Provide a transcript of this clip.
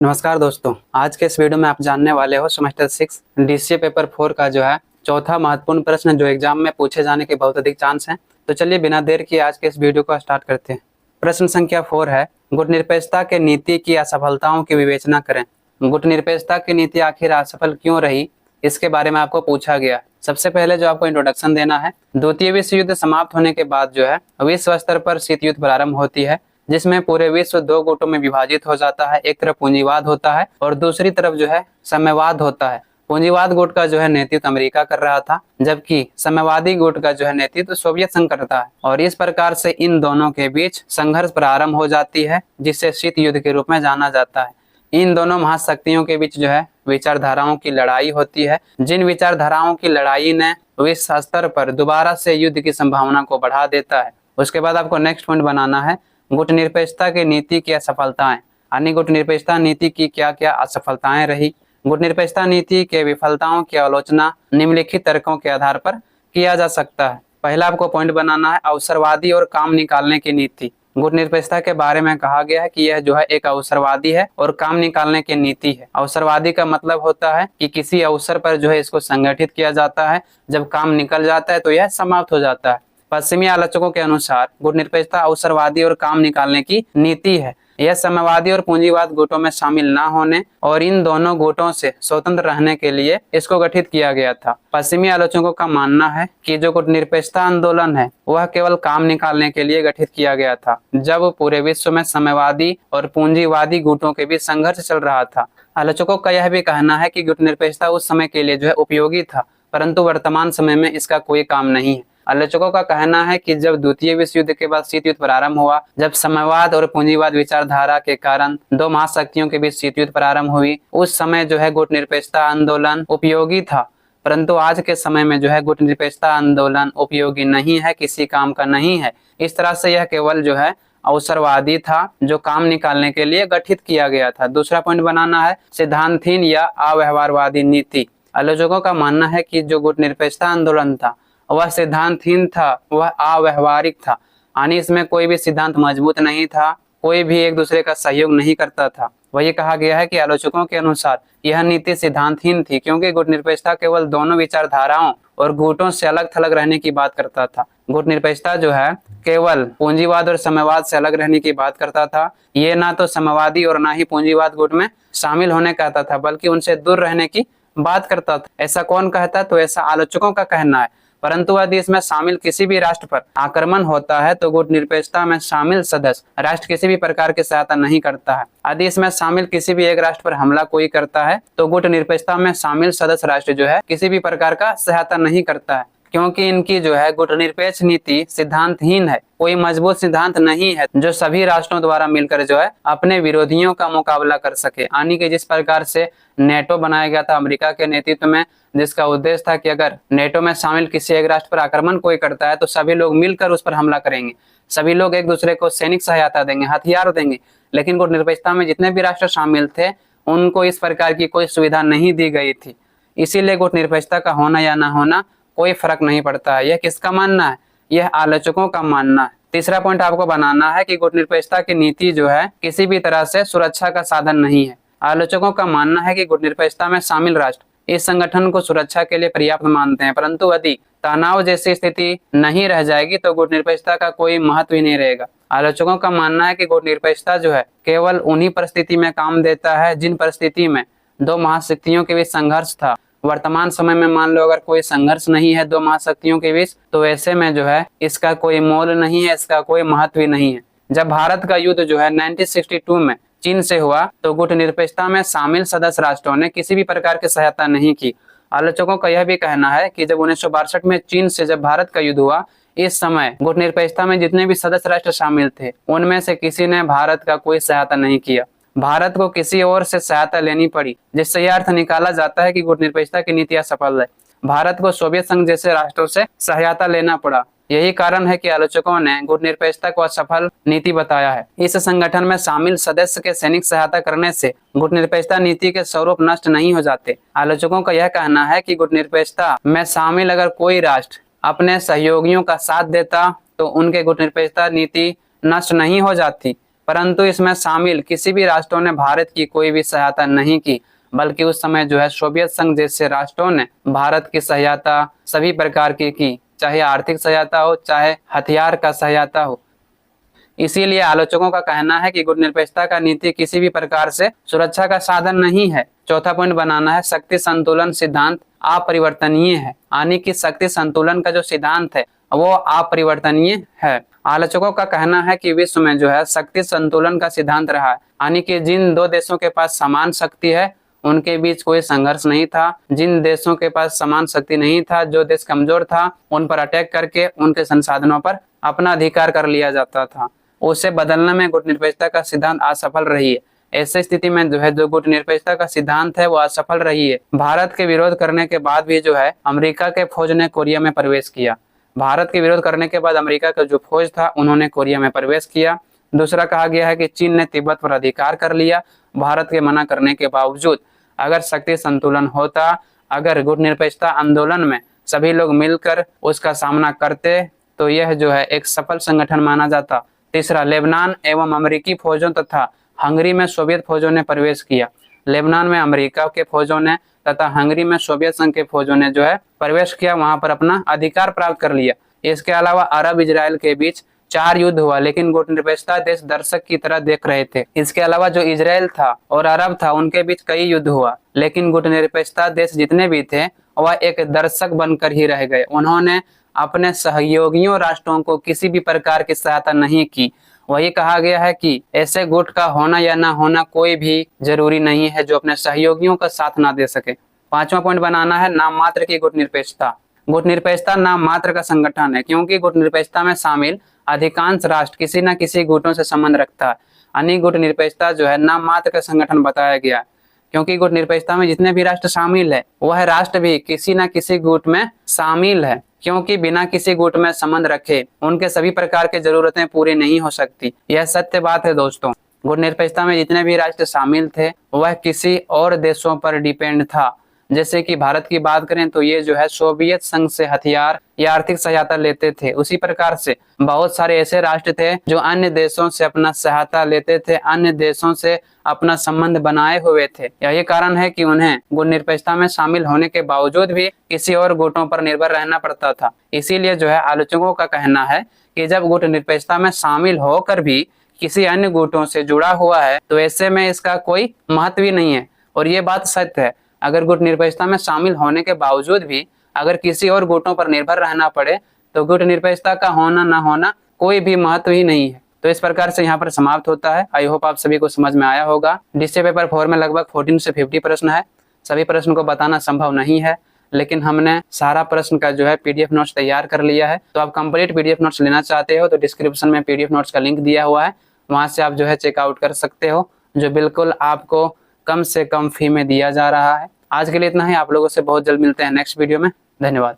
नमस्कार दोस्तों, आज के इस वीडियो में आप जानने वाले हो सेमेस्टर 6 डीसीए पेपर 4 का जो है चौथा महत्वपूर्ण प्रश्न जो एग्जाम में पूछे जाने के बहुत अधिक चांस हैं। तो चलिए बिना देर किए आज के इस वीडियो को स्टार्ट करते हैं। प्रश्न संख्या 4 है, गुटनिरपेक्षता के नीति की असफलताओं की विवेचना करें। गुटनिरपेक्षता की नीति आखिर असफल क्यों रही, इसके बारे में आपको पूछा गया। सबसे पहले जो आपको इंट्रोडक्शन देना है, द्वितीय विश्व युद्ध समाप्त होने के बाद जो है विश्व स्तर पर शीत युद्ध प्रारंभ होती है, जिसमें पूरे विश्व दो गुटों में विभाजित हो जाता है। एक तरफ पूंजीवाद होता है और दूसरी तरफ जो है साम्यवाद होता है। पूंजीवाद गुट का जो है नेतृत्व अमेरिका कर रहा था, जबकि साम्यवादी गुट का जो है नेतृत्व सोवियत संघ करता है। और इस प्रकार से इन दोनों के बीच संघर्ष प्रारंभ हो जाती है, जिसे शीत युद्ध के रूप में जाना जाता है। इन दोनों महाशक्तियों के बीच जो है विचारधाराओं की लड़ाई होती है, जिन विचारधाराओं की लड़ाई ने विश्व स्तर पर दोबारा से युद्ध की संभावना को बढ़ा देता है। उसके बाद आपको नेक्स्ट पॉइंट बनाना है, गुटनिरपेक्षता की नीति की असफलताएं, यानी गुटनिरपेक्षता नीति की क्या क्या असफलताएं रही। गुटनिरपेक्षता नीति के विफलताओं की आलोचना निम्नलिखित तर्कों के आधार पर किया जा सकता है। पहला आपको पॉइंट बनाना है, अवसरवादी और काम निकालने की नीति। गुटनिरपेक्षता के बारे में कहा गया है कि यह जो है एक अवसरवादी है और काम निकालने की नीति है। अवसरवादी का मतलब होता है कि किसी अवसर पर जो है इसको संगठित किया जाता है, जब काम निकल जाता है तो यह समाप्त हो जाता है। पश्चिमी आलोचकों के अनुसार गुटनिरपेक्षता अवसरवादी और काम निकालने की नीति है। यह साम्यवादी और पूंजीवाद गुटों में शामिल न होने और इन दोनों गुटों से स्वतंत्र रहने के लिए इसको गठित किया गया था। पश्चिमी आलोचकों का मानना है कि जो गुटनिरपेक्षता आंदोलन है वह केवल काम निकालने के लिए गठित किया गया था, जब पूरे विश्व में साम्यवादी और पूंजीवादी गुटों के बीच संघर्ष चल रहा था। आलोचकों का यह भी कहना है कि गुटनिरपेक्षता उस समय के लिए जो है उपयोगी था, परंतु वर्तमान समय में इसका कोई काम नहीं है। आलोचकों का कहना है कि जब द्वितीय विश्व युद्ध के बाद शीत युद्ध प्रारंभ हुआ, जब साम्यवाद और पूंजीवाद विचारधारा के कारण दो महाशक्तियों के बीच शीत युद्ध प्रारंभ हुई, उस समय जो है गुटनिरपेक्षता आंदोलन उपयोगी था। परंतु आज के समय में जो है गुटनिरपेक्षता आंदोलन उपयोगी नहीं है, किसी काम का नहीं है। इस तरह से यह केवल जो है अवसरवादी था, जो काम निकालने के लिए गठित किया गया था। दूसरा पॉइंट बनाना है, सिद्धांतहीन या अव्यवहारवादी नीति। आलोचकों का मानना है कि जो गुटनिरपेक्षता आंदोलन था वह सिद्धांतहीन था, वह अव्यवहारिक था, यानी इसमें कोई भी सिद्धांत मजबूत नहीं था, कोई भी एक दूसरे का सहयोग नहीं करता था। वही कहा गया है कि आलोचकों के अनुसार यह नीति सिद्धांतहीन थी, क्योंकि गुटनिरपेक्षता केवल दोनों विचारधाराओं और गुटों से अलग थलग रहने की बात करता था। गुटनिरपेक्षता जो है केवल पूंजीवाद और साम्यवाद से अलग रहने की बात करता था। ये ना तो साम्यवादी और ना ही पूंजीवाद गुट में शामिल होने कहता था, बल्कि उनसे दूर रहने की बात करता था। ऐसा कौन कहता? तो ऐसा आलोचकों का कहना है। परंतु यदि इसमें शामिल किसी भी राष्ट्र पर आक्रमण होता है तो गुटनिरपेक्षता में शामिल सदस्य राष्ट्र किसी भी प्रकार की सहायता नहीं करता है। यदि इसमें शामिल किसी भी एक राष्ट्र पर हमला कोई करता है तो गुटनिरपेक्षता में शामिल सदस्य राष्ट्र जो है किसी भी प्रकार का सहायता नहीं करता है, क्योंकि इनकी जो है गुटनिरपेक्ष नीति सिद्धांतहीन है। कोई मजबूत सिद्धांत नहीं है जो सभी राष्ट्रों द्वारा मिलकर जो है अपने विरोधियों का मुकाबला कर सके। यानी कि जिस प्रकार से नेटो बनाया गया था अमेरिका के नेतृत्व में, जिसका उद्देश्य था कि अगर नेटो में शामिल किसी एक राष्ट्र पर आक्रमण कोई करता है तो सभी लोग मिलकर उस पर हमला करेंगे, सभी लोग एक दूसरे को सैनिक सहायता देंगे, हथियार देंगे। लेकिन गुटनिरपेक्षता में जितने भी राष्ट्र शामिल थे उनको इस प्रकार की कोई सुविधा नहीं दी गई थी। इसीलिए गुटनिरपेक्षता का होना या ना होना कोई फर्क नहीं पड़ता है। यह किसका मानना है? यह आलोचकों का मानना है। तीसरा पॉइंट आपको बनाना है कि गुटनिरपेक्षता की नीति जो है किसी भी तरह से सुरक्षा का साधन नहीं है। आलोचकों का मानना है कि गुटनिरपेक्षता में शामिल राष्ट्र इस संगठन को सुरक्षा के लिए पर्याप्त मानते हैं, परंतु यदि तनाव जैसी स्थिति नहीं रह जाएगी तो गुटनिरपेक्षता का कोई महत्व ही नहीं रहेगा। आलोचकों का मानना है कि गुटनिरपेक्षता जो है केवल उन्हीं परिस्थिति में काम देता है जिन परिस्थिति में दो महाशक्तियों के बीच संघर्ष था। वर्तमान समय में मान लो अगर कोई संघर्ष नहीं है दो महाशक्तियों के बीच, तो ऐसे में जो है इसका कोई मोल नहीं है, इसका कोई महत्व ही नहीं है। जब भारत का युद्ध जो है 1962 में चीन से हुआ तो गुटनिरपेक्षता में शामिल सदस्य राष्ट्रों ने किसी भी प्रकार की सहायता नहीं की। आलोचकों का यह भी कहना है कि जब 1962 में चीन से जब भारत का युद्ध हुआ, इस समय गुटनिरपेक्षता में जितने भी सदस्य राष्ट्र शामिल थे उनमें से किसी ने भारत का कोई सहायता नहीं किया। भारत को किसी और से सहायता लेनी पड़ी, जिससे यह अर्थ निकाला जाता है कि गुटनिरपेक्षता की नीति असफल है। भारत को सोवियत संघ जैसे राष्ट्रों से सहायता लेना पड़ा। यही कारण है कि आलोचकों ने गुटनिरपेक्षता को असफल नीति बताया है। इस संगठन में शामिल सदस्य के सैनिक सहायता करने से गुटनिरपेक्षता नीति के स्वरूप नष्ट नहीं हो जाते। आलोचकों का यह कहना है कि गुटनिरपेक्षता में शामिल अगर कोई राष्ट्र अपने सहयोगियों का साथ देता तो उनके गुटनिरपेक्षता नीति नष्ट नहीं हो जाती, परंतु इसमें शामिल किसी भी राष्ट्रों ने भारत की कोई भी सहायता नहीं की, बल्कि उस समय जो है सोवियत संघ जैसे राष्ट्रों ने भारत की सहायता सभी प्रकार की, चाहे आर्थिक सहायता हो चाहे हथियार का सहायता हो। इसीलिए आलोचकों का कहना है कि गुटनिरपेक्षता का नीति किसी भी प्रकार से सुरक्षा का साधन नहीं है। चौथा पॉइंट बनाना है, शक्ति संतुलन सिद्धांत अपरिवर्तनीय है, यानी कि शक्ति संतुलन का जो सिद्धांत है वो अपरिवर्तनीय है। आलोचकों का कहना है कि विश्व में जो है शक्ति संतुलन का सिद्धांत रहा है, यानी कि जिन दो देशों के पास समान शक्ति है उनके बीच कोई संघर्ष नहीं था। जिन देशों के पास समान शक्ति नहीं था, जो देश कमजोर था, उन पर अटैक करके उनके संसाधनों पर अपना अधिकार कर लिया जाता था। उसे बदलने में गुटनिरपेक्षता का सिद्धांत असफल रही है। ऐसी स्थिति में जो है जो गुटनिरपेक्षता का सिद्धांत है वो असफल रही है। भारत के विरोध करने के बाद भी जो है अमेरिका के फौज ने कोरिया में प्रवेश किया। भारत के विरोध करने के बाद अमेरिका का जो फौज था उन्होंने कोरिया में प्रवेश किया। दूसरा कहा गया है कि चीन ने तिब्बत पर अधिकार कर लिया भारत के मना करने के बावजूद। अगर शक्ति संतुलन होता, अगर गुटनिरपेक्षता आंदोलन में सभी लोग मिलकर उसका सामना करते तो यह जो है एक सफल संगठन माना जाता। तीसरा, लेबनान एवं अमेरिकी फौजों तथा हंगरी में सोवियत फौजों ने प्रवेश किया। लेबनान में अमेरिका के फौजों ने तथा हंगरी में सोवियत संघ के फौजों ने जो है प्रवेश किया, वहां पर अपना अधिकार प्राप्त कर लिया। इसके अलावा अरब इजराइल के बीच 4 युद्ध हुआ, लेकिन गुटनिरपेक्षता देश दर्शक की तरह देख रहे थे। इसके अलावा जो इजराइल था और अरब था उनके बीच कई युद्ध हुआ, लेकिन गुटनिरपेक्षता देश जितने भी थे वह एक दर्शक बनकर ही रह गए। उन्होंने अपने सहयोगियों राष्ट्रों को किसी भी प्रकार की सहायता नहीं की। वही कहा गया है कि ऐसे गुट का होना या ना होना कोई भी जरूरी नहीं है जो अपने सहयोगियों का साथ ना दे सके। पांचवा पॉइंट बनाना है, नाम मात्र की गुटनिरपेक्षता। गुटनिरपेक्षता नाम मात्र का संगठन है, क्योंकि गुटनिरपेक्षता में शामिल अधिकांश राष्ट्र किसी न किसी गुटों से संबंध रखता है। यानी गुटनिरपेक्षता जो है नाम मात्र का संगठन बताया गया है, क्योंकि गुटनिरपेक्षता में जितने भी राष्ट्र शामिल है वह राष्ट्र भी किसी न किसी गुट में शामिल है, क्योंकि बिना किसी गुट में संबंध रखे उनके सभी प्रकार की जरूरतें पूरी नहीं हो सकती। यह सत्य बात है दोस्तों। गुटनिरपेक्षता में जितने भी राष्ट्र शामिल थे वह किसी और देशों पर डिपेंड था। जैसे कि भारत की बात करें तो ये जो है सोवियत संघ से हथियार या आर्थिक सहायता लेते थे। उसी प्रकार से बहुत सारे ऐसे राष्ट्र थे जो अन्य देशों से अपना सहायता लेते थे, अन्य देशों से अपना संबंध बनाए हुए थे। यही कारण है कि उन्हें गुटनिरपेक्षता में शामिल होने के बावजूद भी किसी और गुटों पर निर्भर रहना पड़ता था। इसीलिए जो है आलोचकों का कहना है कि जब गुटनिरपेक्षता में शामिल होकर भी किसी अन्य गुटों से जुड़ा हुआ है तो ऐसे में इसका कोई महत्व ही नहीं है। और ये बात सत्य है, अगर गुटनिरपेक्षता में शामिल होने के बावजूद भी अगर किसी और गुटों पर निर्भर रहना पड़े तो गुटनिरपेक्षता का होना ना होना कोई भी महत्व ही नहीं है। तो इस प्रकार से यहाँ पर समाप्त होता है। आई होप आप सभी को समझ में आया होगा। डीसीए पेपर 4 में लगभग 14 से 50 प्रश्न है। सभी प्रश्न को बताना संभव नहीं है, लेकिन हमने सारा प्रश्न का जो है पीडीएफ नोट्स तैयार कर लिया है। तो आप कंप्लीट पीडीएफ नोट्स लेना चाहते हो तो डिस्क्रिप्शन में पीडीएफ नोट्स का लिंक दिया हुआ है, वहां से आप जो है चेकआउट कर सकते हो, जो बिल्कुल आपको कम से कम फी में दिया जा रहा है। आज के लिए इतना ही। आप लोगों से बहुत जल्द मिलते हैं नेक्स्ट वीडियो में। धन्यवाद।